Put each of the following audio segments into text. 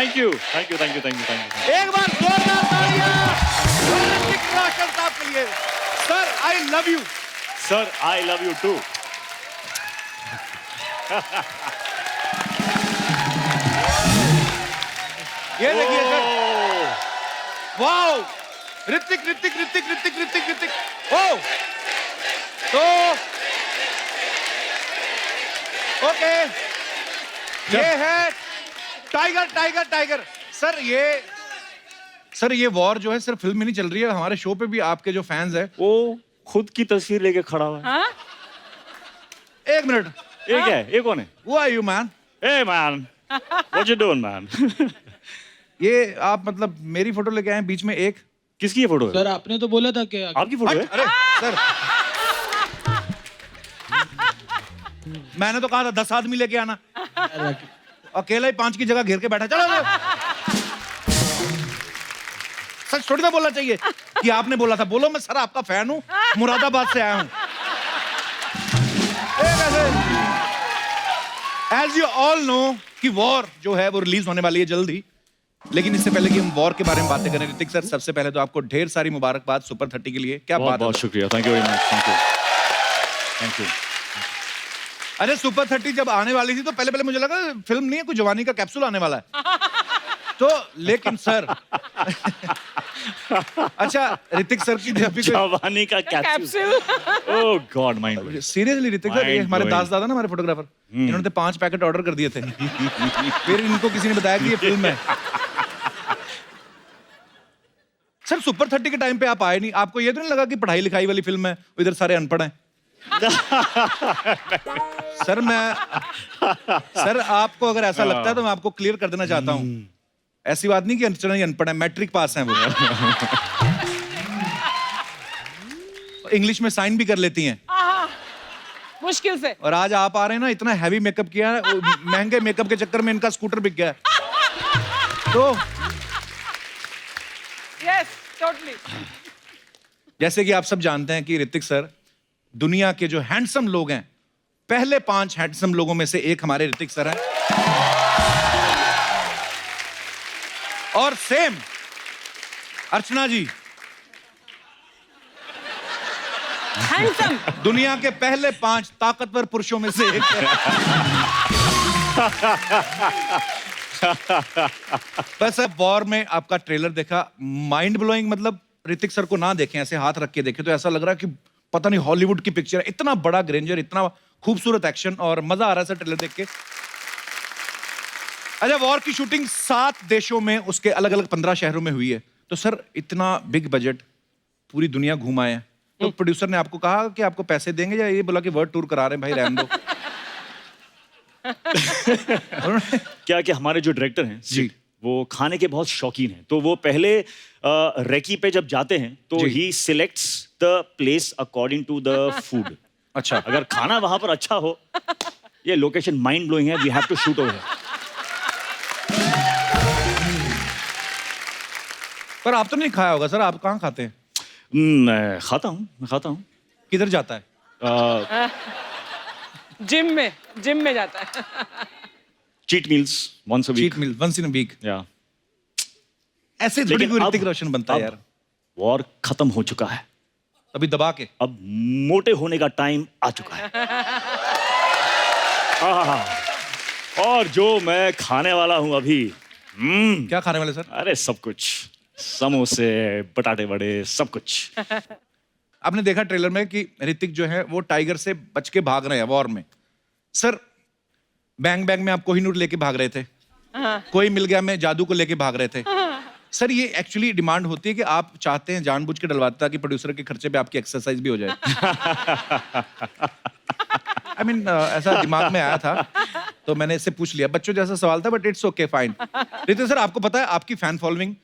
Thank you thank you thank you thank you thank you. एक बार जोरदार तालियां ऋतिक रोशन साहब के लिए। Sir I love you. Sir I love you too. ये देखिए सर, वाओ, ऋतिक ऋतिक ऋतिक ऋतिक ऋतिक ऋतिक। ओ तो ओके, ये है टाइगर टाइगर टाइगर। सर ये वॉर जो है सिर्फ फिल्म में नहीं चल रही है, हमारे शो पे भी आपके जो फैंस है वो खुद की तस्वीर लेके खड़ा हुआ है। हाँ? एक मिनट, ये क्या है? ये कौन है? वो are you man? Hey man, what you doing man? ये आप मतलब मेरी फोटो लेके आए हैं बीच में एक? किसकी ये फोटो है? सर आपने तो बोला था कि आपकी फोटो है? अरे सर, मैंने तो कहा था 10 आदमी लेके आना, अकेला ही 5 की जगह घेर के बैठा। चलो सच थोड़ी ना बोलना चाहिए कि आपने बोला था। बोलो मैं सर आपका फैन हूँ, मुरादाबाद से आया हूँ। एज यू ऑल नो कि वॉर जो है वो रिलीज होने वाली है जल्द ही, लेकिन इससे पहले कि हम वॉर के बारे में बातें करें, ऋतिक सर सबसे पहले तो आपको ढेर सारी मुबारकबाद सुपर 30 के लिए। क्या बहुत बात बहुत है, शुक्रिया, thank you very much, thank you thank you. अरे सुपर 30 जब आने वाली थी तो पहले मुझे लगा फिल्म नहीं है, कोई जवानी का कैप्सूल आने वाला है। तो लेकिन सर अच्छा ऋतिक सर की जब भी जवानी का capsule, oh god, mind seriously Hrithik sir, ये हमारे दास दादा ना, हमारे फोटोग्राफर, इन्होंने 5 पैकेट ऑर्डर कर दिए थे। फिर इनको किसी ने बताया कि ये फिल्म है। सर सुपर 30 के टाइम पे आप आए नहीं, आपको ये तो नहीं लगा कि पढ़ाई लिखाई वाली फिल्म है, इधर सारे अनपढ़ हैं? सर आपको अगर ऐसा लगता है तो मैं आपको क्लियर कर देना चाहता हूँ, ऐसी बात नहीं कि अर्चना ही अनपढ़ है, मैट्रिक पास हैं वो। इंग्लिश में साइन भी कर लेती हैं। मुश्किल से। और आज आप आ रहे हैं ना, इतना हैवी मेकअप किया है, महंगे मेकअप के चक्कर में इनका स्कूटर बिक गया है। तो यस टोटली। जैसे कि आप सब जानते हैं कि ऋतिक सर दुनिया के जो हैंडसम लोग हैं, पहले 5 हैंडसम लोगों में से एक हमारे ऋतिक सर हैं। और सेम अर्चना जी हैंडसम। दुनिया के पहले 5 ताकतवर पुरुषों में से एक है। बस अब वॉर में आपका ट्रेलर देखा, माइंड ब्लोइंग, मतलब ऋतिक सर को ना देखें, ऐसे हाथ रख के देखें तो ऐसा लग रहा है कि पता नहीं हॉलीवुड की पिक्चर है। इतना बड़ा ग्रेंजर, इतना खूबसूरत एक्शन, और मजा आ रहा है सर ट्रेलर देख के। अच्छा, वॉर की शूटिंग 7 देशों में, उसके अलग अलग 15 शहरों में हुई है। तो सर इतना बिग बजट, पूरी दुनिया घुमाए हैं, तो प्रोड्यूसर ने आपको कहा कि आपको पैसे देंगे, या ये बोला कि वर्ल्ड टूर करा रहे हैं भाई, रहने दो? क्या कि हमारे जो डायरेक्टर हैं जी, वो खाने के बहुत शौकीन हैं, तो वो पहले रेकी पे जब जाते हैं तो ही selects the place according to the food. अच्छा, अगर खाना वहां पर अच्छा हो, ये लोकेशन माइंड ब्लोइंग है, we have to shoot over. पर आप तो नहीं खाया होगा सर, आप कहाँ खाते हैं? मैं खाता हूँ। किधर जाता है? जिम में जाता है। Cheat meals once a week. Cheat meal once in a week. या ऐसे थोड़ी लेकिन कोई अब- ऋतिक रोशन बनता है यार। वॉर खत्म हो चुका है, अभी दबा के। अब मोटे होने का टाइम आ चुका है। और जो मैं खाने वाला हूं अभी, क्या खाने वाले सर? अरे सब कुछ, समोसे, बटाटे बड़े, सब कुछ। आपने देखा ट्रेलर में कि ऋतिक जो है वो टाइगर से बच के भाग रहे हैं वॉर में। सर बैंग बैंग में आप कोहिनूर लेके भाग रहे थे, कोई मिल गया में जादू को लेके भाग रहे थे। सर ये एक्चुअली डिमांड होती है कि आप चाहते हैं, जानबूझ के डलवाते ताकि प्रोड्यूसर के खर्चे पे आपकी एक्सरसाइज भी हो जाए। I mean, ऐसा दिमाग में आया था तो मैंने इससे पूछ लिया, बच्चों जैसा सवाल था, but it's okay fine. Hrithik sir आपको पता है आपकी फैन फॉलोइंग,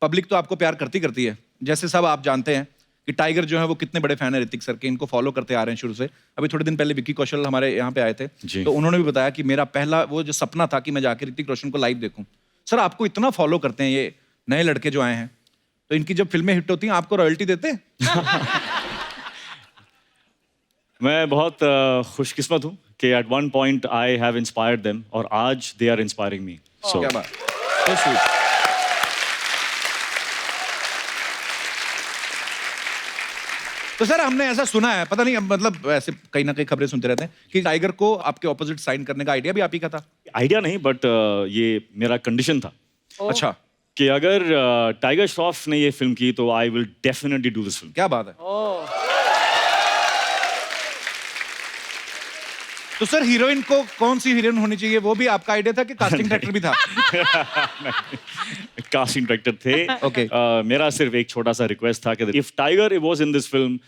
पब्लिक तो आपको प्यार करती है, जैसे सब आप जानते हैं कि टाइगर जो है वो कितने बड़े फैन है ऋतिक सर के, इनको फॉलो करते आ रहे हैं शुरू से। अभी थोड़े दिन पहले विक्की कौशल हमारे यहाँ पे आए थे, तो उन्होंने भी बताया कि मेरा पहला वो जो सपना था कि मैं जाके ऋतिक रोशन को लाइव देखूं। सर आपको इतना फॉलो करते हैं ये नए लड़के जो आए हैं, तो इनकी जब फिल्में हिट होती हैं आपको रॉयल्टी देते हैं? मैं बहुत खुशकिस्मत हूँ कि at one point I have inspired them, और आज दे आर इंस्पायरिंग मी। क्या बात। So sweet. तो सर हमने ऐसा सुना है, पता नहीं मतलब ऐसे कहीं ना कहीं खबरें सुनते रहते हैं कि टाइगर को आपके ऑपोजिट साइन करने का आइडिया भी आप ही का था। आइडिया नहीं, बट ये मेरा कंडीशन था अच्छा, कि अगर टाइगर श्रॉफ ने ये फिल्म की तो I will definitely do this film. क्या बात है। ओह तो सर हीरोइन को कौन सी हीरोइन होनी चाहिए, वो भी आपका आइडिया था कि कास्टिंग डायरेक्टर भी था? कास्टिंग डायरेक्टर थे। Okay. मेरा सिर्फ एक छोटा सा रिक्वेस्ट था कि if Tiger was in this film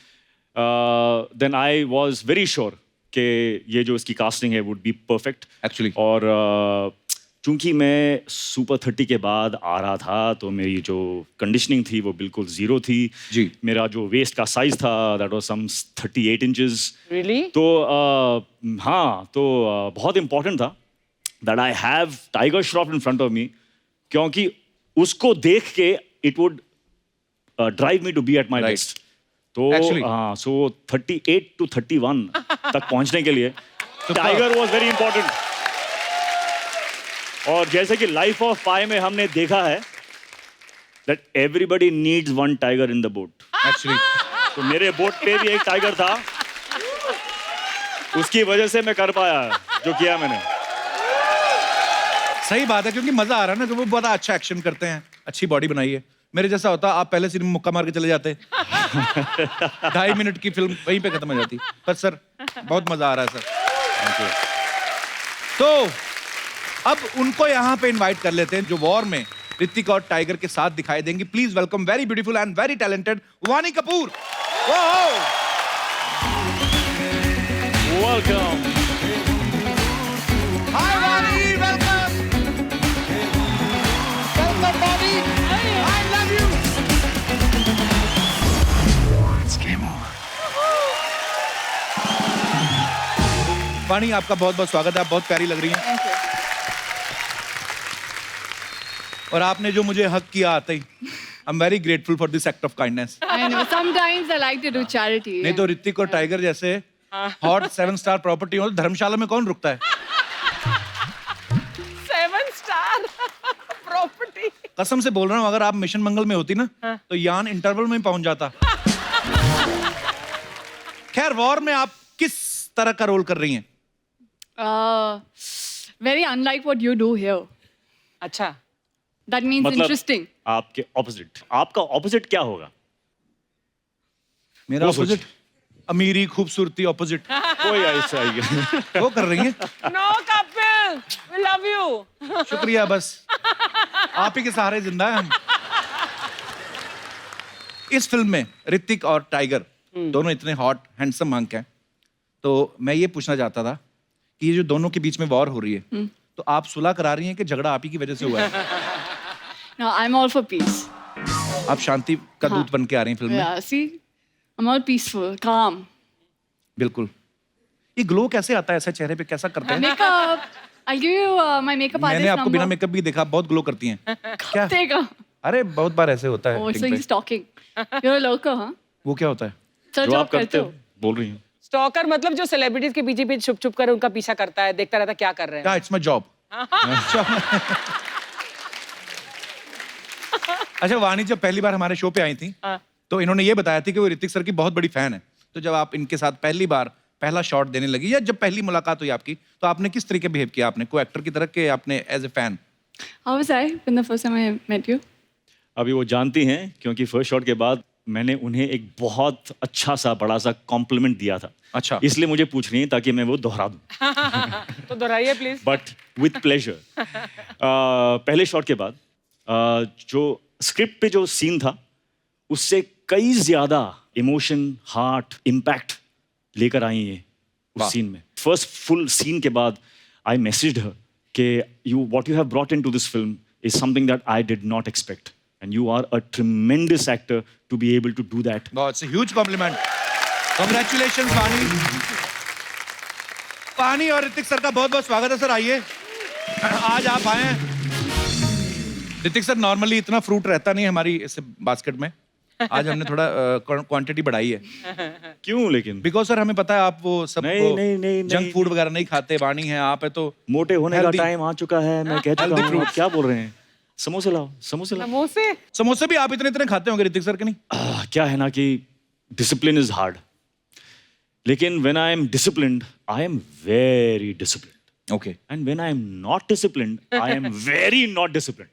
then I was very sure कि ये जो इसकी कास्टिंग है वुड बी परफेक्ट Actually. और चूंकि मैं सुपर 30 के बाद आ रहा था तो मेरी जो कंडीशनिंग थी वो बिल्कुल जीरो थी जी। मेरा जो वेस्ट का साइज था that was some 38 inches. Really? तो हाँ, तो बहुत इंपॉर्टेंट था that I have Tiger Shroff in front of me, क्योंकि उसको देख के it would drive me to be at my Right. Best. तो Actually. हाँ, सो 38 to 31 तक पहुंचने के लिए टाइगर वाज वेरी इंपॉर्टेंट। और जैसे कि लाइफ ऑफ पाई में हमने देखा है that everybody needs one tiger in the boat. Actually तो मेरे बोट पे भी एक टाइगर था, उसकी वजह से मैं कर पाया जो किया मैंने। सही बात है, क्योंकि मजा आ रहा है ना कि वो बड़ा अच्छा एक्शन करते हैं, अच्छी बॉडी बनाई है। मेरे जैसा होता आप पहले सीन में मुक्का मार के चले जाते 2.5 मिनट की फिल्म वहीं पे खत्म हो जाती। पर सर बहुत मजा आ रहा है सर। तो अब उनको यहाँ पे इनवाइट कर लेते हैं जो वॉर में ऋतिक और टाइगर के साथ दिखाई देंगी। Please welcome very beautiful and very talented वानी कपूर। वेलकम। हाय वानी, वेलकम। वेलकम वानी, आई लव यू। वानी आपका बहुत बहुत स्वागत है, आप बहुत प्यारी लग रही हैं। और आपने जो मुझे हक किया आते ही, I am very grateful for this act of kindness. I know. Sometimes I like to do charity. नहीं तो ऋतिक और टाइगर जैसे हॉट 7 स्टार प्रॉपर्टी हो तो धर्मशाला में कौन रुकता है? 7 स्टार प्रॉपर्टी। कसम से बोल रहा हूँ, अगर आप मिशन मंगल में होती ना तो यान इंटरवल में ही पहुंच जाता। खैर, वॉर में आप किस तरह का रोल कर रही हैं? Very unlike what you do here. अच्छा, That means मतलब interesting. आपके ऑपोजिट। आपका ऑपोजिट क्या होगा? मेरा वो सोच। ऑपोजिट अमीरी खूबसूरती ऑपोजिट कोई ऐसा ही वो कर रही हैं। No Kapil, we love you. शुक्रिया, बस आप ही के सहारे जिंदा है हम। इस फिल्म में ऋतिक और टाइगर दोनों इतने हॉट हैंडसम हंक हैं, तो मैं ये पूछना चाहता था कि ये जो दोनों के बीच में वॉर हो रही है तो आप सुलह करा रही हैं कि झगड़ा आप ही की वजह से हुआ है? No, I'm all for peace. आप शांति का दूत बन के आ रही हैं फिल्म में। Yeah, see? I'm all peaceful, calm. बिल्कुल। ये ग्लो कैसे आता है ऐसे चेहरे पे, कैसा करते हैं? Makeup. I'll give you my makeup artist मैंने आपको बिना number. मेकअप भी देखा, बहुत ग्लो करती हैं। क्या? Take a. अरे बहुत बार ऐसे होता है। Oh, so टिंग he's पे। talking. You're a lurker, huh? वो क्या होता है? Sir, जो job आप करते करते हो हो? बोल रही हूँ। स्टॉकर मतलब जो सेलिब्रिटीज के पीछे पीछे छुप छुप कर उनका पीछा करता है, देखता रहता है क्या कर रहे हैं। क्या? It's my job. अच्छा, वाणी जब पहली बार हमारे शो पे आई थी हाँ। तो इन्होंने ये बताया थी कि वो ऋतिक सर की बहुत बड़ी फैन है। तो जब आप इनके साथ पहली बार पहला शॉट देने लगी या जब पहली मुलाकात हुई आपकी, तो आपने किस तरीके बिहेव किया? आपने को एक्टर की तरह के आपने as a fan? How was I when the first time I met you? अभी वो जानती हैं क्योंकि फर्स्ट शॉट के बाद मैंने उन्हें एक बहुत अच्छा सा बड़ा सा कॉम्प्लीमेंट दिया था। अच्छा। इसलिए मुझे पूछ रही है ताकि मैं वो दोहरा दूं। तो दोहराइए प्लीज। But with pleasure. पहले शॉट के बाद जो स्क्रिप्ट पे जो सीन था उससे कई ज्यादा इमोशन, हार्ट, इम्पैक्ट लेकर आई है वाह। उस सीन में। फर्स्ट फुल सीन के बाद आई मैसेज्ड हर कि you what you have brought into this film is something that I did not expect and you are a tremendous actor to be able to do that. It's a huge compliment. Congratulations Vaani. Vaani और Hrithik sir का बहुत बहुत स्वागत है। Sir आइए, आज आप आए हैं। ऋतिक सर, नॉर्मली इतना फ्रूट रहता नहीं है हमारी इस बास्केट में, आज हमने थोड़ा क्वांटिटी बढ़ाई है। क्यों लेकिन? बिकॉज सर हमें पता है आप वो सब नहीं, जंक फूड वगैरह नहीं खाते। वाणी है, आप है, तो मोटे होने का Healthy. टाइम आ चुका है। मैं कह चुका Healthy हूँ, fruit. आप क्या बोल रहे हैं? समोसे लाओ, समोसे लाओ। समोसे समोसे भी आप इतने इतने खाते होंगे ऋतिक सर के नहीं? क्या है ना कि डिसिप्लिन इज हार्ड, लेकिन when I am disciplined I am very disciplined, okay, and when I am not disciplined I am very not disciplined.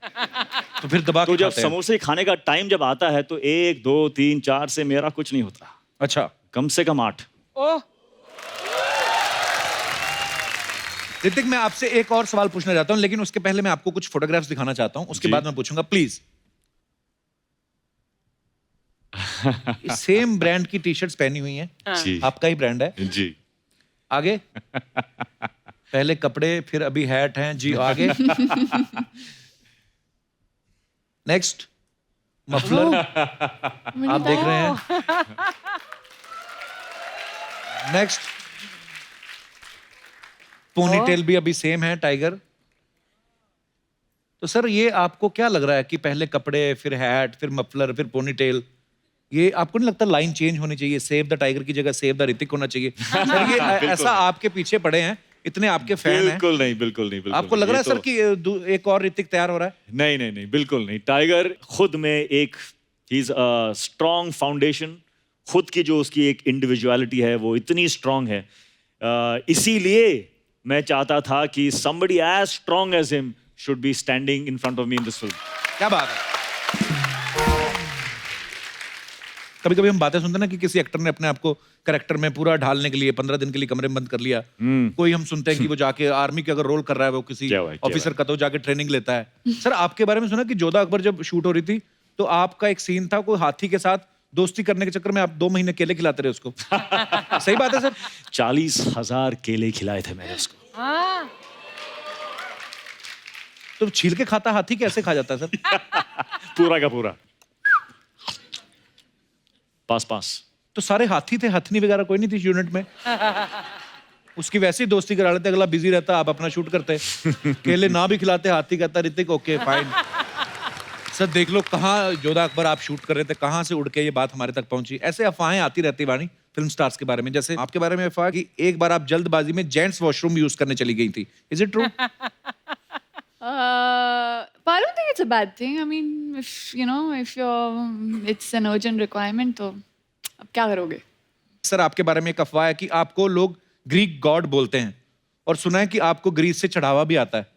तो फिर दबा तो के जब खाते हैं। समोसे खाने का टाइम जब आता है तो 1 2 3 4 से मेरा कुछ नहीं होता, अच्छा कम से कम 8। ओह ऋतिक, मैं आपसे एक और सवाल पूछना चाहता हूं, लेकिन उसके पहले मैं आपको कुछ फोटोग्राफ्स दिखाना चाहता हूं, उसके जी। बाद मैं पूछूंगा प्लीज। सेम ब्रांड की टी शर्ट्स पहनी हुई हैं, जी आपका ही ब्रांड है। जी। आगे पहले कपड़े, फिर अभी हैट हैं जी। आगे नेक्स्ट मफलर आप देख रहे हैं। नेक्स्ट पोनीटेल भी अभी सेम है, टाइगर। तो सर ये आपको क्या लग रहा है कि पहले कपड़े, फिर हैट, फिर मफलर, फिर पोनीटेल, ये आपको नहीं लगता लाइन चेंज होनी चाहिए? सेव द टाइगर की जगह सेव द ऋतिक होना चाहिए? सर ये ऐसा आपके पीछे पड़े हैं, इतने आपके फैन हैं, बिल्कुल नहीं, बिल्कुल नहीं, बिल्कुल आपको नहीं। लग रहा है ये सर तो- कि एक और ऋतिक तैयार हो रहा है? नहीं नहीं नहीं, बिल्कुल नहीं। टाइगर खुद में एक he is a strong foundation, खुद की जो उसकी एक इंडिविजुअलिटी है वो इतनी स्ट्रॉन्ग है, इसीलिए मैं चाहता था कि somebody as strong as him should be standing in front of me in this film. क्या बात है। कभी कभी हम बातें सुनते हैं ना कि किसी एक्टर ने अपने आप को कैरेक्टर में पूरा ढालने के लिए 15 दिन के लिए कमरे में बंद कर लिया। कोई हम सुनते हैं कि वो जाके आर्मी के अगर रोल कर रहा है, वो किसी क्या हुआ, क्या ऑफिसर का तो जाके ट्रेनिंग लेता है। सर आपके बारे में सुना कि जोधा अकबर जब शूट हो रही थी तो आपका एक सीन था, कोई हाथी के साथ दोस्ती करने के चक्कर में आप 2 महीने केले खिलाते रहे उसको। सही बात है सर? 40,000 केले खिलाए थे मैंने उसको। हाँ तो छील के खाता हाथी कैसे खा जाता है सर? पूरा का पूरा। पास पास। तो सारे हाथी थे, हथनी वगैरह कोई नहीं थी यूनिट में? उसकी वैसे ही दोस्ती करा लेते, अगला बिजी रहता, आप अपना शूट करते। केले ना भी खिलाते, हाथी कहता ऋतिक ओके फाइन। सर देख लो कहाँ जोधा अकबर आप शूट कर रहे थे, कहाँ से उड़ के ये बात हमारे तक पहुंची। ऐसे अफवाहें आती रहती वाणी फिल्म स्टार्स के बारे में, जैसे आपके बारे में अफवाह कि एक बार आप जल्दबाजी में जेंट्स वॉशरूम यूज करने चली गई थी। Is it true? But I don't think it's a bad thing. I mean, if it's an urgent requirement, तो अब क्या करोगे? सर आपके बारे में एक अफवाह है कि आपको लोग ग्रीक गॉड बोलते हैं, और सुना है कि आपको ग्रीस से चढ़ावा भी आता है।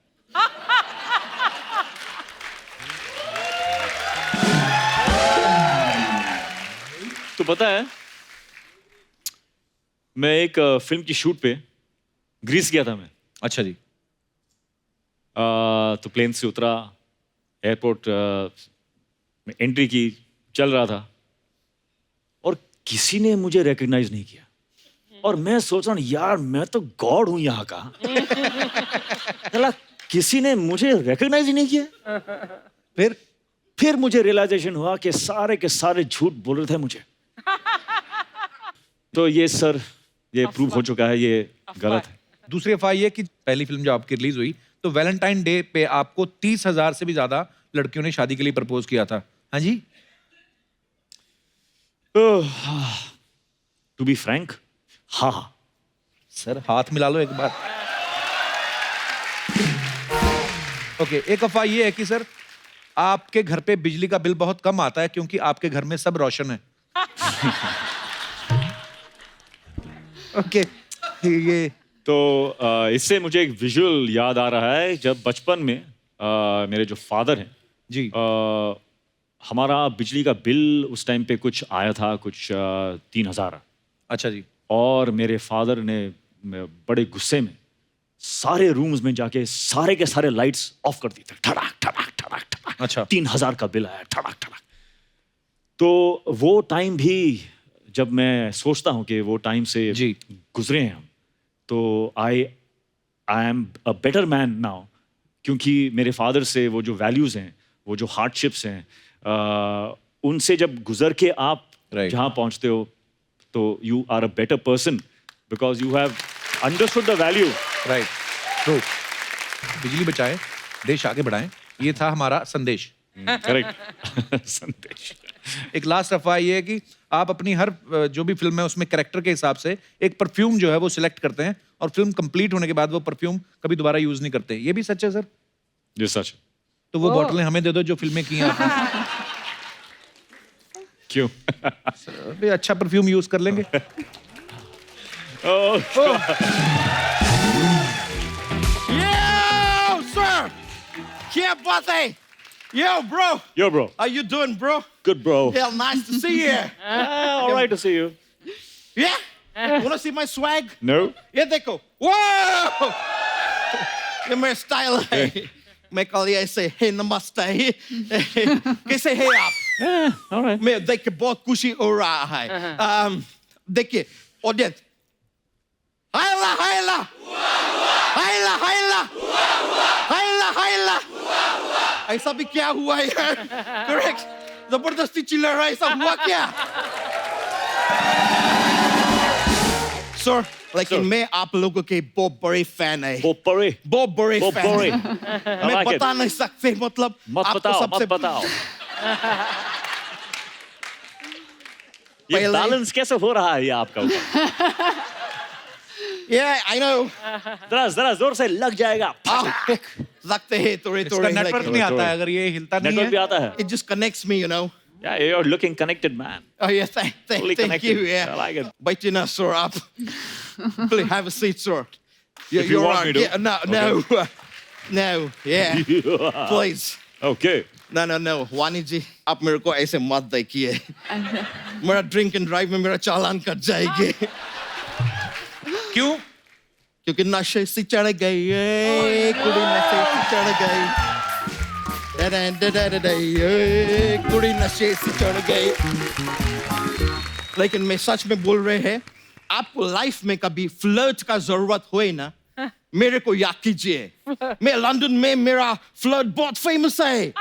तो पता है मैं एक फिल्म की शूट पे ग्रीस गया था मैं। अच्छा जी। तो प्लेन से उतरा, एयरपोर्ट में एंट्री की, चल रहा था और किसी ने मुझे रिकग्नाइज नहीं किया, और मैं सोच रहा हूँ यार मैं तो गॉड हूं यहाँ का। साला किसी ने मुझे रिकग्नाइज ही नहीं किया। फिर मुझे रियलाइजेशन हुआ कि सारे के सारे झूठ बोल रहे थे मुझे। तो ये सर ये प्रूव हो चुका है, ये गलत है। दूसरी अफवाह ये कि पहली फिल्म जब आपकी रिलीज हुई तो वैलेंटाइन डे पे आपको 30,000 से भी ज्यादा लड़कियों ने शादी के लिए प्रपोज किया था। हाँ जी? टू बी फ्रैंक, हाँ। सर हाथ मिला लो एक बार। ओके, एक अफवाह ये है कि सर आपके घर पे बिजली का बिल बहुत कम आता है क्योंकि आपके घर में सब रोशन है। ओके, ये तो इससे मुझे एक विजुअल याद आ रहा है, जब बचपन में मेरे जो फादर हैं जी हमारा बिजली का बिल उस टाइम पे कुछ आया था, कुछ 3,000। अच्छा जी। और मेरे फादर ने बड़े गुस्से में सारे रूम्स में जाके सारे के सारे लाइट्स ऑफ कर दी थे, ठड़ाक ठड़ाक ठड़ाक ठड़ाक। अच्छा। 3,000 का बिल आया, ठड़ाक ठड़ाक। तो वो टाइम भी जब मैं सोचता हूँ कि वो टाइम से जी। गुजरे हैं हम, तो I am a better man now, क्योंकि मेरे फादर से वो जो वैल्यूज हैं, वो जो हार्डशिप्स हैं, उनसे जब गुजर के आप Right. जहाँ पहुँचते हो तो you are a better person because you have understood the value. Right, true. बिजली बचाएं, देश आगे बढ़ाएं, ये था हमारा संदेश। करेक्ट। संदेश। एक लास्ट अफवाह ये है कि आप अपनी हर जो भी फिल्म है उसमें कैरेक्टर के हिसाब से एक परफ्यूम जो है वो सिलेक्ट करते हैं, और फिल्म कंप्लीट होने के बाद वो परफ्यूम कभी दोबारा यूज नहीं करते। ये भी सच है सर? ये सच है। तो वो बॉटलें हमें दे दो जो फिल्में की हैं आपने। क्यों? अबे अच्छा परफ्यूम यूज कर लेंगे। Oh, Yo, sir! Yeah, Bate! Yo, bro! yo, bro. How you doing, bro? Good, bro. Yeah, nice to see you. All right to see you. Yeah? Wanna see my swag? No? Yeah, देखो. Whoa! ये मेरा style है। मैं कल ये ऐसे हे नमस्ते। कैसे हैं आप? Yeah, all right. मैं देख के बहुत खुशी हो रहा है। देखिए, ऑडियंस। हायला हायला हायला हायला हायला हायला ऐसा भी क्या हुआ यार? करेक्ट, जबरदस्ती चिल्ला रहा है, ऐसा हुआ क्या? सर, लेकिन मैं आप लोगों के बहुत बड़े फैन है। Potpourri. बहुत बड़े फैन Potpourri. है। I मैं like it. बता नहीं सकते, मतलब मत आपको बताओ, सबसे मत बताओ। ये पहले- बैलेंस कैसे हो रहा है ये आपका ऊपर? Yeah, I know. जरा जोर से लग जाएगा। लगते हैं थोड़े इसका थोड़े नेटवर्क नहीं आता है, अगर ये हिलता नहीं नेटवर्क भी है। आता है। It just connects me, you know. Yeah, you're looking connected, man. Oh yeah, thank Fully you. connected. Yeah, I like it. But you know, sir, up. Please have a seat, sir. If you you're want right. me to. Yeah, no, no, yeah. Please. Okay. No. वानी जी, आप मेरे को ऐसे मत देखिए। मेरा drink and drive में मेरा चालान कट जाएगी। क्यों? क्योंकि नशे से चढ़ गई, कुड़ी नशे से चढ़ गई। कुड़ी नशे से चढ़ गई। लेकिन मैं सच में बोल रहे हैं, आपको लाइफ में कभी फ्लर्ट का जरूरत हुए ना, मेरे को याद कीजिए। मैं लंदन में मेरा फ्लर्ट बहुत फेमस है।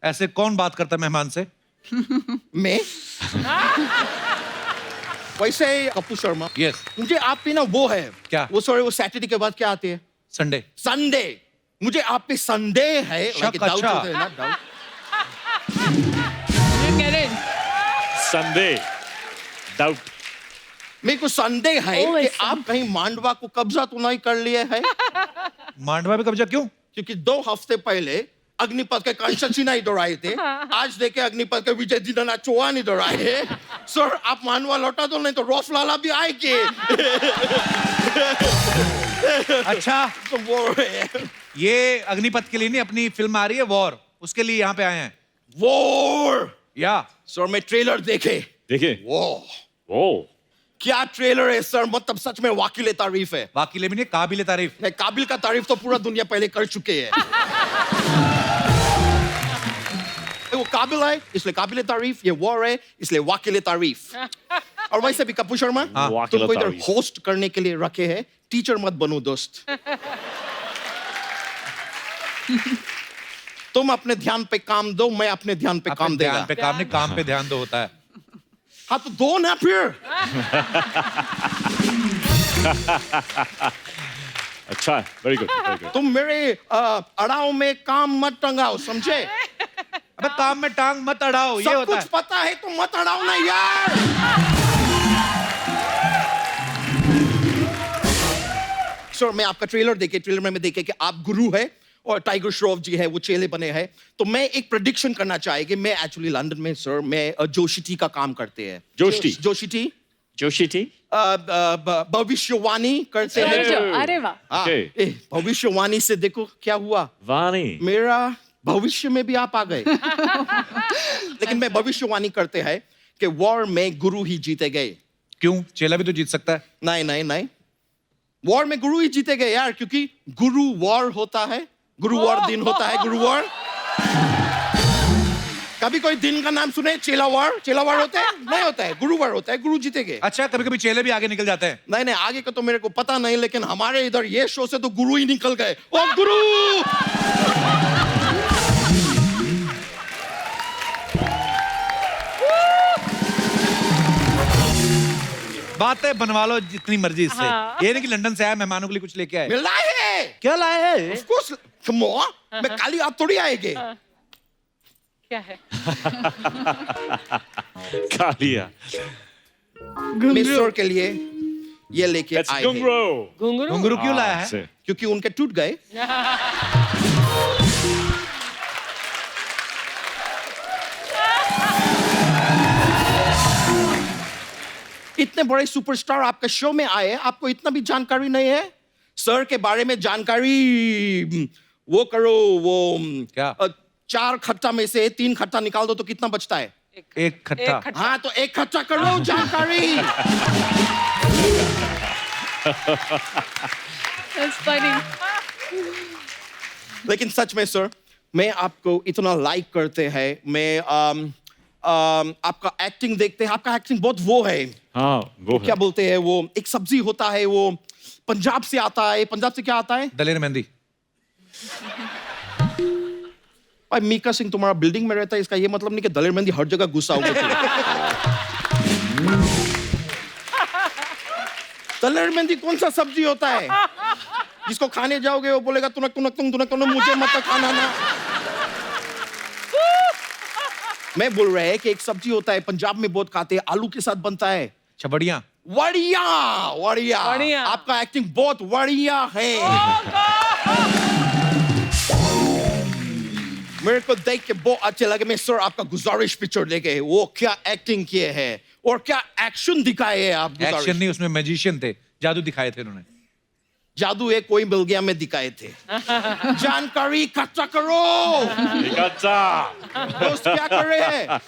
ऐसे कौन बात करता है मेहमान से? मैं वैसे कपूर शर्मा, यस, मुझे आप पे ना वो है क्या? वो सॉरी, वो सैटरडे के बाद क्या आते हैं? संडे। संडे। मुझे आप पे संडे है। शक, doubt अच्छा। होता है ना, doubt। You get it? Sunday. Doubt. मेरे को संडे है कि Always आप कहीं मांडवा को कब्जा तो नहीं कर लिए है? मांडवा में कब्जा क्यों? क्योंकि 2 हफ्ते पहले अग्निपथ के कंस्ट्रक्शन नहीं दौड़ाए थे। आज देखे अग्निपथ के विजय दीनानाथ चौहान ही दौड़ाए हैं। सर, आप मांडवा लौटा दो, नहीं तो रॉफ लाला भी आएंगे। अच्छा, तो वो है। ये अग्निपथ के लिए नहीं, अपनी फिल्म आ रही है वॉर, उसके लिए यहाँ पे आए हैं। वॉर। या सर, मैं ट्रेलर देखे। देखिए। वॉर। Oh. क्या ट्रेलर है सर, मतलब सच में वाकिले तारीफ है। वाकिले भी नहीं, काबिले तारीफ। नहीं, काबिल का तारीफ तो पूरा दुनिया पहले कर चुके हैं। वो काबिल है इसलिए काबिल तारीफ, ये वॉर है इसलिए वाकिले तारीफ। और वैसे भी कपूर शर्मा, वाकिले तुमको इधर तारीफ। होस्ट करने के लिए रखे हैं, टीचर मत बनो दोस्त। तुम अपने ध्यान पे काम दो, मैं अपने ध्यान पे काम देगा। ध्यान पे काम नहीं, काम पे ध्यान दो होता है। हाँ तो दो ना फिर। अच्छा है, वेरी गुड। तुम मेरे अड़ाव में काम मत टंगाओ, समझे? अबे काम में टांग मत अड़ाओ, ये सब होता कुछ है। पता है तो मत अड़ाओ ना यार। सर, मैं आपका ट्रेलर देखे, ट्रेलर में देखे कि आप गुरु है और टाइगर श्रॉफ जी है वो चेले बने हैं। तो मैं एक प्रेडिक्शन करना चाहेगी। मैं एक्चुअली लंदन में सर, मैं जोशी टी का काम करते हैं। जोशी? Joshi T Joshi T? भविष्यवाणी करते हैं। जो, अरे वाह। हाँ, Okay. भविष्यवाणी से देखो क्या हुआ, वाणी। मेरा भविष्य में भी आप आ गए। लेकिन मैं भविष्यवाणी करते हैं कि वॉर में गुरु ही जीते गए। क्यों? चेला भी तो जीत सकता है। नहीं, वॉर में गुरु ही जीते गए यार, क्योंकि गुरु वॉर होता है, गुरु वॉर दिन होता है, गुरु वॉर। कभी कोई दिन का नाम सुने? चेला वॉर होता है? नहीं होता है, गुरु वॉर होता है, गुरु जीतेगे। अच्छा, कभी कभी चेले भी आगे निकल जाते हैं। नहीं, आगे का तो मेरे को पता नहीं, लेकिन हमारे इधर ये शो से तो गुरु ही निकल गए। ओ गुरु! बातें बनवा लो जितनी मर्जी इससे। ये नहीं कि लंदन से आया मेहमानों के लिए कुछ लेके आए। मिला है। क्या लाए हैं? Of course, come on, मैं काली आप थोड़ी आएंगे। क्या है? खा लिया। मिस्टर के लिए ये लेके That's आए हैं, घुंघरू। घुंघरू? घुंघरू क्यों लाया है? से। क्योंकि उनके टूट गए। इतने बड़े सुपरस्टार आपके शो में आए, आपको इतना भी जानकारी नहीं है? सर के बारे में जानकारी वो करो, वो क्या? 4 खट्टा में से 3 खट्टा निकाल दो तो कितना बचता है? एक खट्टा। हाँ, तो 1 खट्टा करो जानकारी। That's funny. लेकिन सच में सर, मैं आपको इतना लाइक करते हैं, मैं आपका एक्टिंग देखते हैं, आपका एक्टिंग बहुत वो है, हाँ वो क्या बोलते हैं वो, एक सब्जी होता है वो पंजाब से आता है, पंजाब से क्या आता है? दलेर मेहंदी। भाई मीका सिंह तुम्हारा बिल्डिंग में रहता है, इसका ये मतलब नहीं कि दलेर मेहंदी हर जगह घुसा होगा। दलेर मेहंदी कौन सा सब्जी होता है जिसको खाने जाओगे वो बोलेगा तुनक तुनक तुम तुनक तुनक, मुझे मत खाना ना। मैं बोल रहा है कि एक सब्जी होता है पंजाब में बहुत खाते हैं, आलू के साथ बनता है, छबड़िया। बढ़िया बढ़िया, बढ़िया। आपका एक्टिंग बहुत बढ़िया है। मेरे को देख के बहुत अच्छे लगे। मैं सर आपका गुजारिश पिक्चर देखे, वो क्या एक्टिंग किए है और क्या एक्शन दिखाए है आप। एक्शन नहीं, उसमें मैजिशियन थे, जादू दिखाए थे उन्होंने। जादू एक कोई मिल गया में दिखाए थे। जानकारी इकट्ठा करो दोस्त, क्या कर रहे हैं?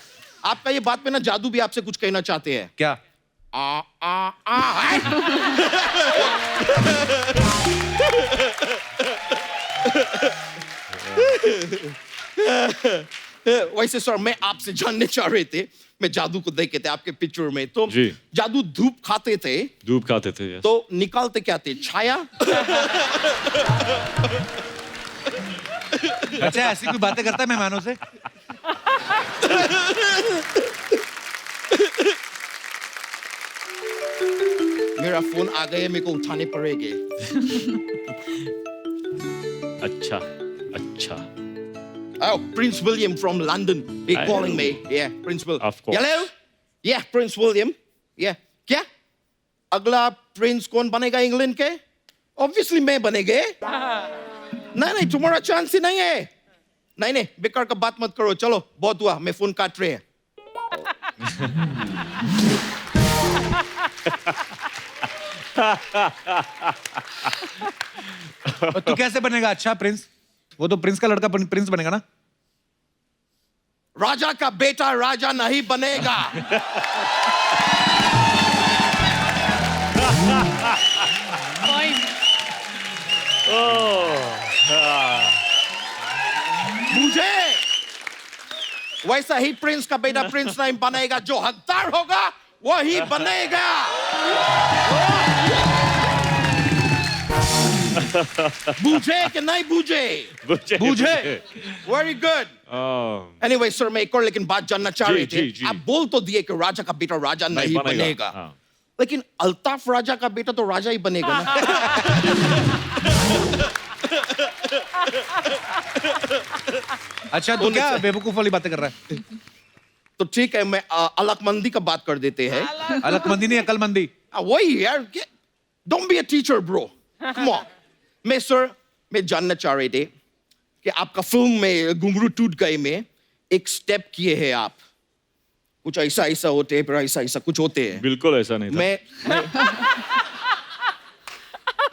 आपका ये बात पे ना जादू भी आपसे कुछ कहना चाहते हैं। क्या? आ आ आ वैसे सर मैं आपसे जानने चाह रहे थे, मैं जादू को देखे थे आपके पिक्चर में, तो जी। जादू धूप खाते थे धूप खाते थे yes. तो निकालते क्या थे? छाया। अच्छा, ऐसी कोई बातें करता है मेहमानों से? मेरा फोन आ गया, मेरे को उठाने पड़ेंगे। अच्छा अच्छा Oh, Prince William from London. He's I calling know. me. Yeah, Prince William. Of course. Hello? Yeah, Prince William. Yeah. क्या? अगला प्रिंस कौन बनेगा इंग्लैंड के? Obviously मैं बनेगे। नहीं, तुम्हारा चांस ही नहीं है। नहीं, बेकार का बात मत करो। चलो, बहुत हुआ, मैं फोन काट रहे हैं। और तू कैसे बनेगा अच्छा प्रिंस? वो तो प्रिंस का लड़का प्रिंस बनेगा ना। राजा का बेटा राजा नहीं बनेगा। Point. मुझे वैसा ही प्रिंस का बेटा प्रिंस नहीं बनेगा, जो हकदार होगा वही बनेगा। बूझे कि नहीं बूझे? बूझे। Very good. एनीवे सर, मैं एक और लेकिन बात जानना चाह रहे थे। जी। आप बोल तो दिए कि राजा का बेटा राजा नहीं बनेगा, हाँ। लेकिन अल्ताफ राजा का बेटा तो राजा ही बनेगा ना। अच्छा, तू क्या बेवकूफ वाली बातें कर रहा है? तो ठीक है, मैं अलकमंदी का बात कर देते हैं। अलकमंदी नहीं, अकलमंदी। वही यार, don't be a teacher bro, come on. मैं जानना चाह रहे थे कि आपका फिल्म में घुंघरू टूट गए में एक स्टेप किए हैं आप, कुछ ऐसा होते हैं, फिर ऐसा कुछ होते हैं। बिल्कुल ऐसा नहीं था।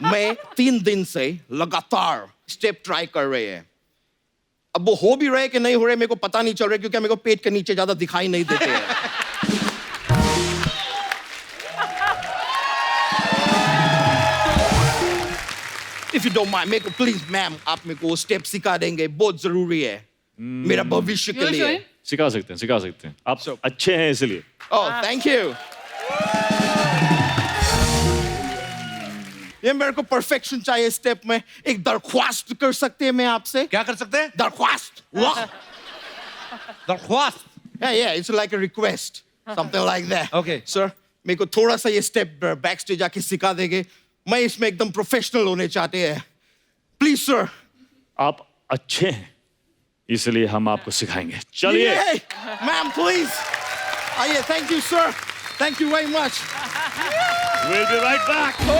मैं 3 दिन से लगातार स्टेप ट्राई कर रहे हैं। अब वो हो भी रहे कि नहीं हो रहे मेरे को पता नहीं चल रहा, क्योंकि मेरे को पेट के नीचे ज्यादा दिखाई नहीं देते हैं। इफ यू डोंट माइंड, मेरे को प्लीज मैम, आप मेरे को स्टेप सिखा देंगे, बहुत जरूरी है मेरा भविष्य के You're लिए। sure? सिखा सकते हैं आप अच्छे हैं इसलिए। Oh thank you. ये मेरे को परफेक्शन चाहिए स्टेप में। एक दरख्वास्त कर सकते हैं मैं आपसे? क्या कर सकते हैं? दरख्वास्त। वाह। दरख्वास्त। Yeah, it's like a request, something like that. Okay. Sir, मेरे को थोड़ा सा ये स्टेप बैक स्टेज आके सिखा देंगे? मैं इसमें एकदम प्रोफेशनल होने चाहते हैं। Please sir. आप अच्छे हैं इसलिए हम आपको सिखाएंगे। चलिए। मैम प्लीज आइए। Thank you sir, thank you very much. We'll be right back. तो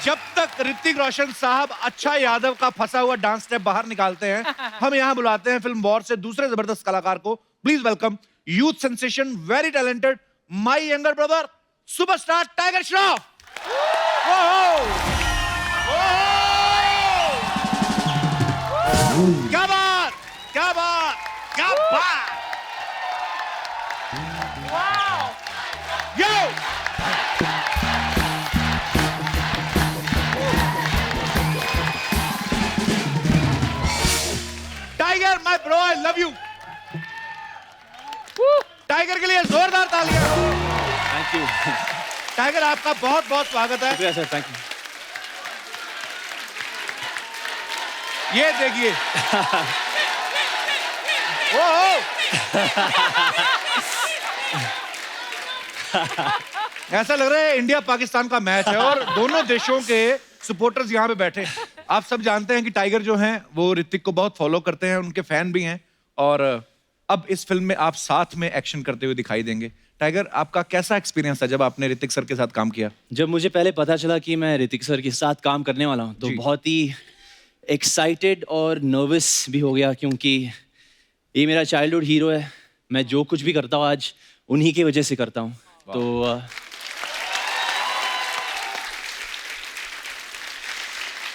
जब तक ऋतिक रोशन साहब अच्छा यादव का फंसा हुआ डांस स्टेप बाहर निकालते हैं, हम यहाँ बुलाते हैं फिल्म वॉर से दूसरे जबरदस्त कलाकार को। Please welcome youth sensation, very talented, my younger brother superstar Tiger Shroff. क्या बात, क्या बात, क्या बात। Yo Tiger, my bro, I love you. Tiger के लिए जोरदार तालियां। Thank you. टाइगर, आपका बहुत बहुत स्वागत है। शुक्रिया सर, थैंक यू। ये देखिए। ओ ऐसा लग रहा है इंडिया पाकिस्तान का मैच है और दोनों देशों के सपोर्टर्स यहाँ पे बैठे। आप सब जानते हैं कि टाइगर जो हैं वो ऋतिक को बहुत फॉलो करते हैं, उनके फैन भी हैं। और अब इस फिल्म में आप साथ में एक्शन करते हुए दिखाई देंगे। टाइगर, आपका कैसा एक्सपीरियंस था जब आपने ऋतिक सर के साथ काम किया? जब मुझे पहले पता चला कि मैं ऋतिक सर के साथ काम करने वाला हूँ तो जी। बहुत ही एक्साइटेड और नर्वस भी हो गया, क्योंकि ये मेरा चाइल्डहुड हीरो है। मैं जो कुछ भी करता हूँ आज उन्हीं की वजह से करता हूँ। तो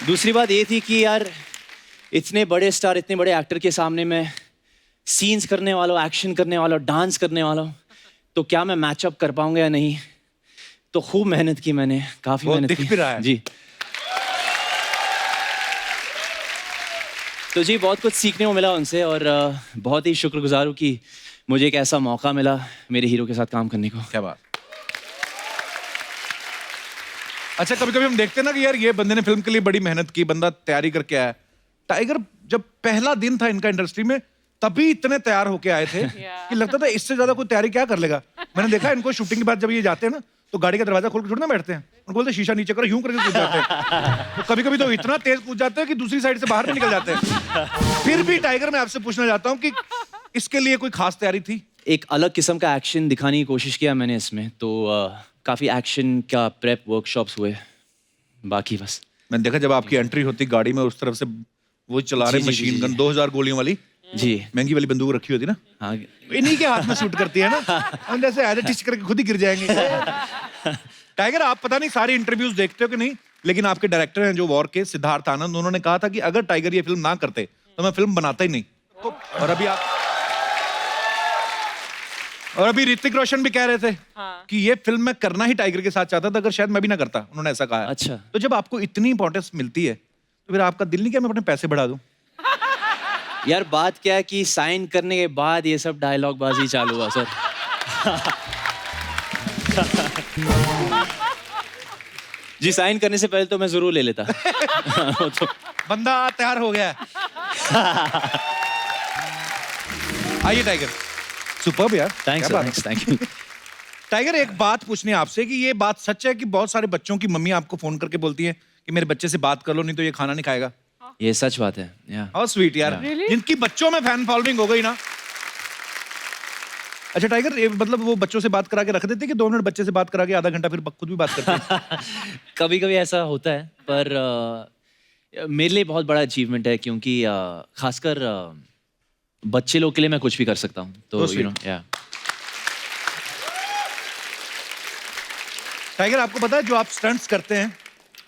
दूसरी बात ये थी कि यार इतने बड़े स्टार, इतने बड़े एक्टर के सामने मैं सीन्स करने वाला हूँ, एक्शन करने वाला हूँ, डांस करने वाला हूँ, तो क्या मैं मैचअप कर पाऊंगा या नहीं। तो खूब मेहनत की मैंने, काफी वो मेहनत दिख की। भी रहा है। जी। तो जी बहुत कुछ सीखने को मिला उनसे और बहुत ही शुक्रगुजार हूँ कि मुझे एक ऐसा मौका मिला मेरे हीरो के साथ काम करने को। क्या बात। अच्छा, कभी कभी हम देखते हैं ना कि यार ये बंदे ने फिल्म के लिए बड़ी मेहनत की, बंदा तैयारी करके आया। टाइगर जब पहला दिन था इनका इंडस्ट्री में तभी इतने तैयार होके आए थे कि लगता था इससे ज्यादा कोई तैयारी क्या कर लेगा। मैंने देखा इनको शूटिंग के बाद जब ये जाते हैं ना तो गाड़ी का दरवाजा खोल के थोड़ी ना बैठते हैं, उनको बोलते शीशा नीचे करो, यूं करके कूद जाते हैं। तो कभी कभी तो इतना तेज कूद जाते हैं कि दूसरी साइड से बाहर भी निकल जाते हैं। फिर भी टाइगर, मैं आपसे पूछना चाहता हूँ कि इसके लिए कोई खास तैयारी थी? एक अलग किस्म का एक्शन दिखाने की कोशिश किया मैंने इसमें, तो काफ़ी एक्शन का प्रेप वर्कशॉप्स हुए। बाकी बस मैंने देखा जब आपकी एंट्री होती गाड़ी में, उस तरफ से वो चला रहे जी, जी, मशीन जी, गन, जी। 2000 गोलियों वाली, जी। महंगी वाली बंदूक रखी होती ना, हाँ, इन्हीं के हाथ में शूट करती है ना। हम जैसे ऐसे टिच करके खुद ही गिर जाएंगे। टाइगर, आप पता नहीं सारी इंटरव्यूज देखते हो कि नहीं, लेकिन आपके डायरेक्टर हैं जो वॉर के, सिद्धार्थ आनंद, उन्होंने कहा था कि अगर टाइगर ये फिल्म ना करते तो मैं फिल्म बनाता ही नहीं। तो और अभी ऋतिक रोशन भी कह रहे थे कि ये फिल्म मैं करना ही टाइगर के साथ चाहता था, अगर शायद मैं भी ना करता। उन्होंने ऐसा कहा है। अच्छा। तो जब आपको इतनी इंपॉर्टेंस मिलती है तो फिर आपका दिल नहीं किया मैं अपने पैसे बढ़ा दूं? यार बात क्या है कि साइन करने के बाद ये सब डायलॉग बाजी चालू हुआ सर। जी, साइन करने से पहले तो मैं जरूर ले लेता। वो तो बंदा तैयार हो गया है। आइए टाइगर, सुपर्ब यार। थैंक्स क्या सर, बात है। Thanks, thank you. टाइगर, एक बात पूछनी है आपसे कि ये बात सच है कि बहुत सारे बच्चों की मम्मी आपको फोन करके बोलती है कि मेरे बच्चे से बात कर लो नहीं तो ये खाना नहीं खाएगा? ये सच बात है। या हाउ स्वीट यार। जिनकी बच्चों में फैन फॉलोइंग हो गई ना। अच्छा टाइगर, ये मतलब वो बच्चों से बात करा के रख देते कि 2 मिनट बच्चे से बात करा के आधा घंटा फिर खुद भी बात करते हैं? कभी कभी ऐसा होता है, पर मेरे लिए बहुत बड़ा अचीवमेंट है, क्योंकि खासकर बच्चे लोग के लिए मैं कुछ भी कर सकता हूँ। तो So यू नो, sweet. या टाइगर, आपको पता है जो आप स्टंट्स करते हैं,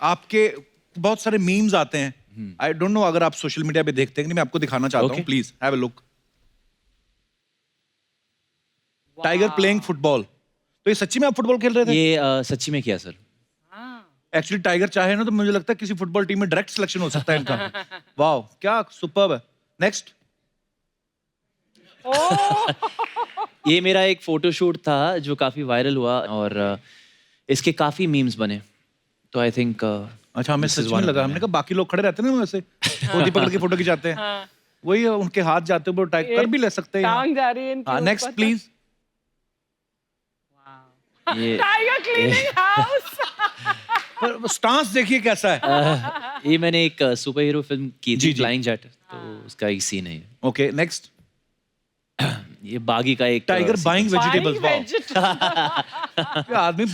आपके बहुत सारे मीम्स आते हैं। आई डोंट नो अगर आप सोशल मीडिया पे देखते हैं कि नहीं, मैं आपको दिखाना चाहता हूँ। Okay. Please have a look. Tiger playing football. तो ये सच्ची में आप फुटबॉल खेल रहे थे? ये सच्ची में किया सर। एक्चुअली टाइगर चाहे ना तो मुझे लगता है किसी फुटबॉल टीम में डायरेक्ट सिलेक्शन हो सकता है इनका। वाओ, क्या सुपर्ब है। नेक्स्ट। ये मेरा एक फोटोशूट था जो काफी वायरल हुआ और इसके काफी मीम्स बने। तो आई थिंक अच्छा, हमें सच में लगा, हमने कहा बाकी लोग खड़े रहते हैं ना वैसे गोदी पकड़ के फोटो खिंचाते हैं, वही है, उनके हाथ जाते हुए टाइप कर भी ले सकते हैं। टांग जा रही है इनके हाँ, ऊपर नेक्स्ट तो। प्लीज। ये टाइगर क्लीनिंग हाउस। पर स्टांस देखिए कैसा है। ये मैंने एक सुपर हीरो फिल्म की जी, थी, जी। फ्लाइंग जेट, तो उसका एक सीन है। Okay next. ये बागी का एक tiger buying vegetables. Vegetable. Wow, आदमी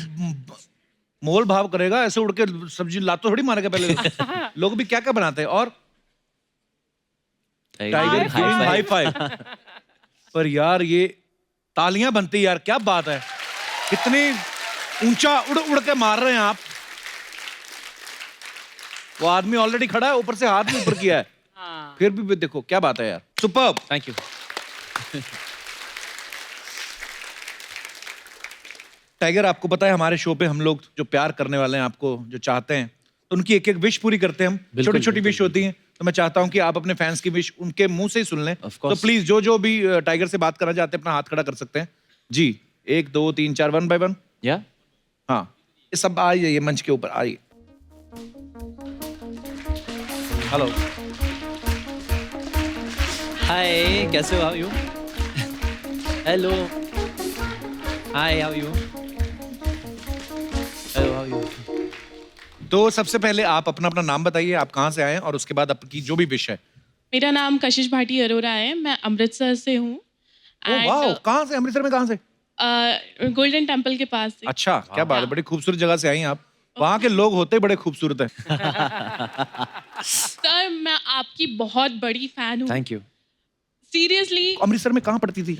मोल भाव करेगा, ऐसे उड़ के सब्जी लातो थोड़ी मारेगा पहले तो। लोग भी क्या क्या बनाते हैं। और टाइगर गिविंग हाई फाइव। पर यार ये तालियां बनती यार, क्या बात है। कितनी ऊंचा उड़ उड़ के मार रहे हैं आप। वो आदमी ऑलरेडी खड़ा है, ऊपर से हाथ भी ऊपर किया है। फिर भी देखो क्या बात है यार, सुपर्ब। Thank you. टाइगर, आपको पता है हमारे शो पे हम लोग जो प्यार करने वाले हैं, आपको जो चाहते हैं, तो उनकी एक एक विश पूरी करते हैं हम। छोटी छोटी विश होती हैं, तो मैं चाहता हूं कि आप अपने फैंस की विश उनके मुंह से ही सुन लें। Of तो course. प्लीज जो भी टाइगर से बात करना चाहते हैं अपना हाथ खड़ा कर सकते हैं जी। 1 2 3 4 1 बाय 1। या हाँ, ये सब आइए, ये मंच के ऊपर आइए। हेलो, हाय, कैसे हो? How you? Hello, hi, how you? Hello, how you? तो सबसे पहले आप अपना अपना नाम बताइए, आप कहाँ से आए हैं, और उसके बाद आपकी जो भी विश है। मेरा नाम कशिश भाटी अरोरा है, मैं अमृतसर से हूँ। ओह वाह, कहाँ से? अमृतसर में कहाँ से? गोल्डन टेम्पल के पास से। अच्छा, क्या बात है, बड़ी खूबसूरत जगह से आई हैं आप। वहाँ के लोग होते ही बड़े खूबसूरत हैं। सर, मैं आपकी बहुत बड़ी फैन हूँ। Thank you. सीरियसली अमृतसर में कहाँ पढ़ती थी?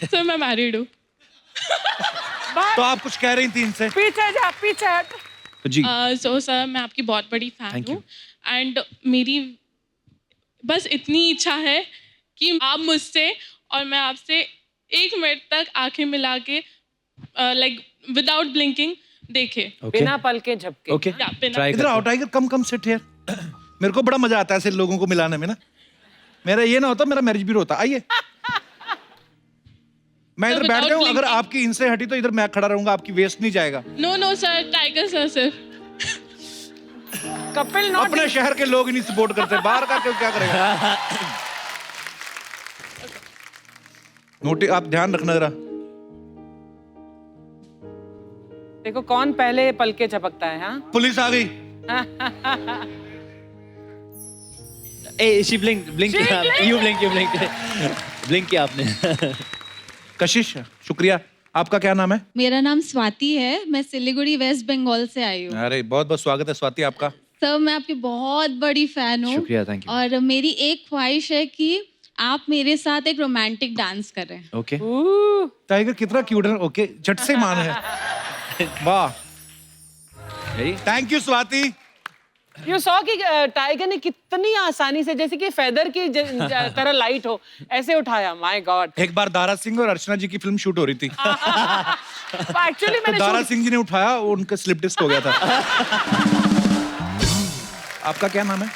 सर, मैं मैरिड हूँ। तो आप कुछ कह रही थी इनसे? पीछे जा, पीछे हट। तो जी, सो सर, मैं आपकी बहुत बड़ी फैन Thank हूँ। एंड मेरी बस इतनी इच्छा है कि आप मुझसे और मैं आपसे 1 मिनट तक आंखें मिला के लाइक विदाउट ब्लिंकिंग देखे। बिना पल के झपके। ओके, या बिना- ट्राई इधर आओ टाइगर, कम सिट हियर। मेरे को बड़ा मजा आता है ऐसे लोगों को मिलाने में ना। मेरा ये ना होता, मेरा मैरिज भी होता। आइए, मैं इधर So बैठ without जाऊं, अगर blinking- आपकी इनसे हटी तो इधर मैं खड़ा रहूंगा, आपकी वेस्ट नहीं जाएगा। नो सर, टाइगर सर सिर्फ। कपिल नॉट अपने शहर के लोग ही नहीं सपोर्ट करते, बाहर का क्या करेगा। नोटिस, आप ध्यान रखना जरा। देखो कौन पहले पल के झपकता है। हाँ, पुलिस आ गई। ए, she blink you blink blink किया आपने। कशिश, शुक्रिया। आपका क्या नाम है? मेरा नाम स्वाति है, मैं सिलीगुड़ी वेस्ट बंगाल से आई हूँ। अरे बहुत बहुत स्वागत है स्वाति आपका। सर, मैं आपकी बहुत बड़ी फैन हूँ। शुक्रिया, thank you. और मेरी एक ख्वाहिश है कि आप मेरे साथ एक रोमांटिक डांस करें। ओके, टाइगर कितना क्यूट है। ओके, झट से मान है। वाह, thank you Swati. You saw कि टाइगर ने कितनी आसानी से, जैसे कि फेदर की तरह लाइट हो, ऐसे उठाया। My God. एक बार दारा सिंह और अर्चना जी की फिल्म शूट हो रही थी, एक्चुअली तो मैंने दारा shoot- सिंह जी ने उठाया, वो उनका स्लिप डिस्क हो गया था। आपका क्या नाम है?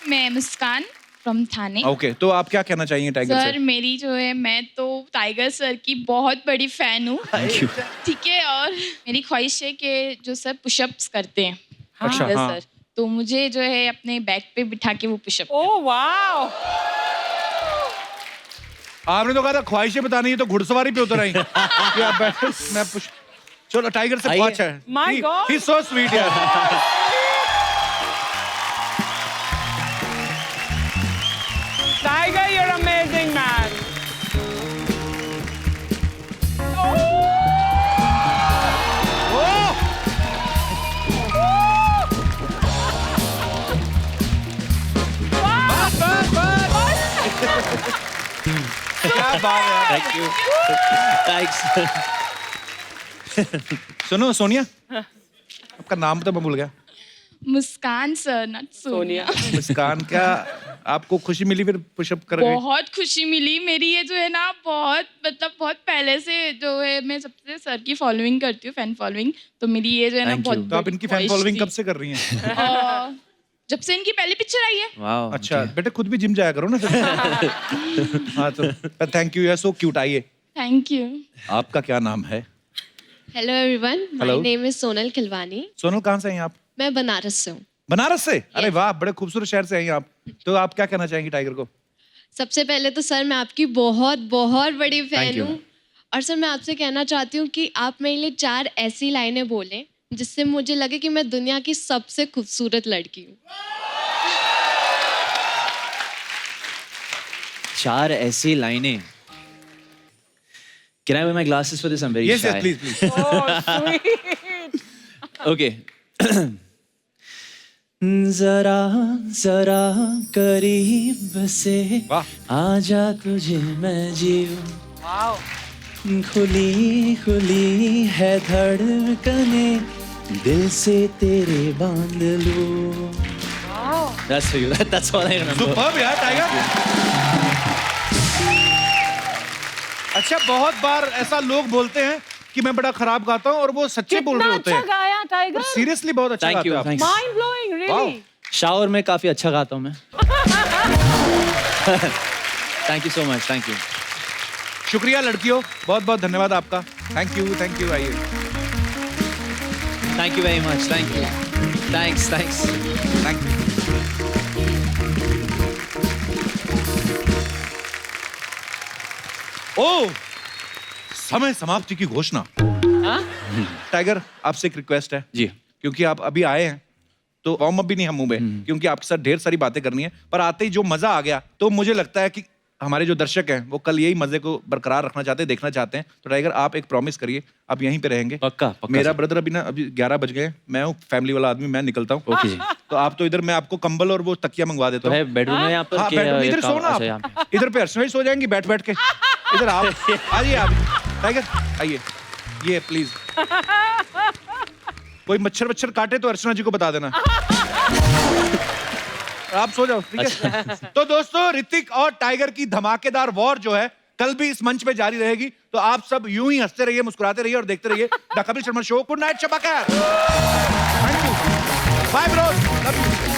मैं मुस्कान फ्रॉम थाने। ओके, तो आप क्या कहना चाहिए टाइगर सर, से? मेरी जो है, मैं तो टाइगर सर की बहुत बड़ी फैन हूँ। Thank you. ठीक है, और मेरी ख्वाहिश है कि जो सर पुशअप्स करते हैं अच्छा, टाइगर हाँ। सर, तो मुझे जो है अपने बैक पे बिठा के वो पुशअप। Oh wow. आपने तो कहा था ख्वाहिशें बतानी है, तो घुड़सवारी पे उतर आई कि आप बैठे, मैं पुश। चलो, टाइगर से आइए। बहुत अच्छा है। My God. He's so sweet यार। Tiger, you're amazing man. क्या बात है। Thank you, thanks. सुनो सोनिया, आपका नाम तो मैं भूल गया। मुस्कान सर, नॉट सोनिया। मुस्कान, क्या आपको खुशी मिली फिर पुशअप करके? बहुत खुशी मिली। मेरी ये जो है ना, बहुत मतलब बहुत पहले से जो है, मैं सबसे सर की फॉलोइंग करती हूँ, फैन फॉलोइंग। तो मेरी ये जो है ना, Thank बहुत you. तो आप इनकी फैन ख्वाहिश फॉलोइंग थी। कब से कर रही हैं? जब से इनकी पहली पिक्चर आई है। वाओ, अच्छा, बेटे खुद भी जिम जाया करो ना फिर। हाँ, तो थैंक यू, यार सो क्यूट। आइए, थैंक यू। आपका क्या नाम है? Hello everyone, Hello. My name is Sonal Khilwani. Sonal, कहाँ से हैं आप? मैं बनारस से हूँ। बनारस से? अरे वाह, बड़े खूबसूरत शहर से आई हैं आप। तो आप क्या कहना चाहेंगी टाइगर को? सबसे पहले तो सर, मैं आपकी बहुत बहुत बड़ी Thank फैन you. हूँ। और सर, मैं आपसे कहना चाहती हूँ कि आप मेरे लिए 4 ऐसी लाइनें बोलें जिससे मुझे लगे कि मैं दुनिया की सबसे खूबसूरत लड़की हूँ। 4 ऐसी लाइनें। Can I wear my glasses for this? I'm very Yes, shy. yes, please, please. Oh, sweet. Okay. जरा जरा करीब से वाह। आजा तुझे मैं जीऊं। Wow. खुली खुली है धड़कने, दिल से तेरे बांध लूं. That's for you. That's all I remember. Superb यार टाइगर. अच्छा, बहुत बार ऐसा लोग बोलते हैं कि मैं बड़ा खराब गाता हूँ और वो सच्चे बोल रहे होते अच्छा हैं. गाया टाइगर. सीरियसली बहुत अच्छा Thank गाते you. हो आप. Thanks. Mind blowing really. Shower में काफी अच्छा गाता हूँ मैं. Thank you so much. Thank you. शुक्रिया लड़कियों, बहुत बहुत धन्यवाद आपका. Thank you. आइए. Thank you very much. Thank you. Thanks. Thank you. ओ, समय समाप्ति की घोषणा. टाइगर, आपसे एक रिक्वेस्ट है. जी. क्योंकि आप अभी आए हैं तो वार्म अप भी नहीं हम मुंह में, क्योंकि आपके साथ ढेर सारी बातें करनी है. पर आते ही जो मजा आ गया, तो मुझे लगता है कि हमारे जो दर्शक हैं वो कल यही मजे को बरकरार रखना चाहते हैं, देखना चाहते हैं. तो टाइगर, आप एक प्रॉमिस करिए, आप यहीं पे रहेंगे. पक्का. मेरा ब्रदर अभी 11 बज गए. मैं हूँ फैमिली वाला आदमी, मैं निकलता हूँ. ओके जी. तो आप तो इधर, मैं आपको कंबल और वो तकिया मंगवा देता तो हूँ. है बेडरूम में यहाँ पर. हाँ, कि बेडरूम ये इधर काम- सोना अच्छा, यहाँ पे. आप. इधर पे अर्चना ही सो जाएंगी बैठ बैठ के. इधर आप आइए. आप टाइगर आइए. ये प्लीज, कोई मच्छर काटे तो अर्चना जी को बता देना. आप सो जाओ, ठीक है. तो दोस्तों, ऋतिक और टाइगर की धमाकेदार वॉर जो है कल भी इस मंच पे जारी रहेगी. तो आप सब यूं ही हंसते रहिए, मुस्कुराते रहिए और देखते रहिए the Kapil Sharma show. Good night, शब्बा खैर. Thank you. Bye bros. Love you.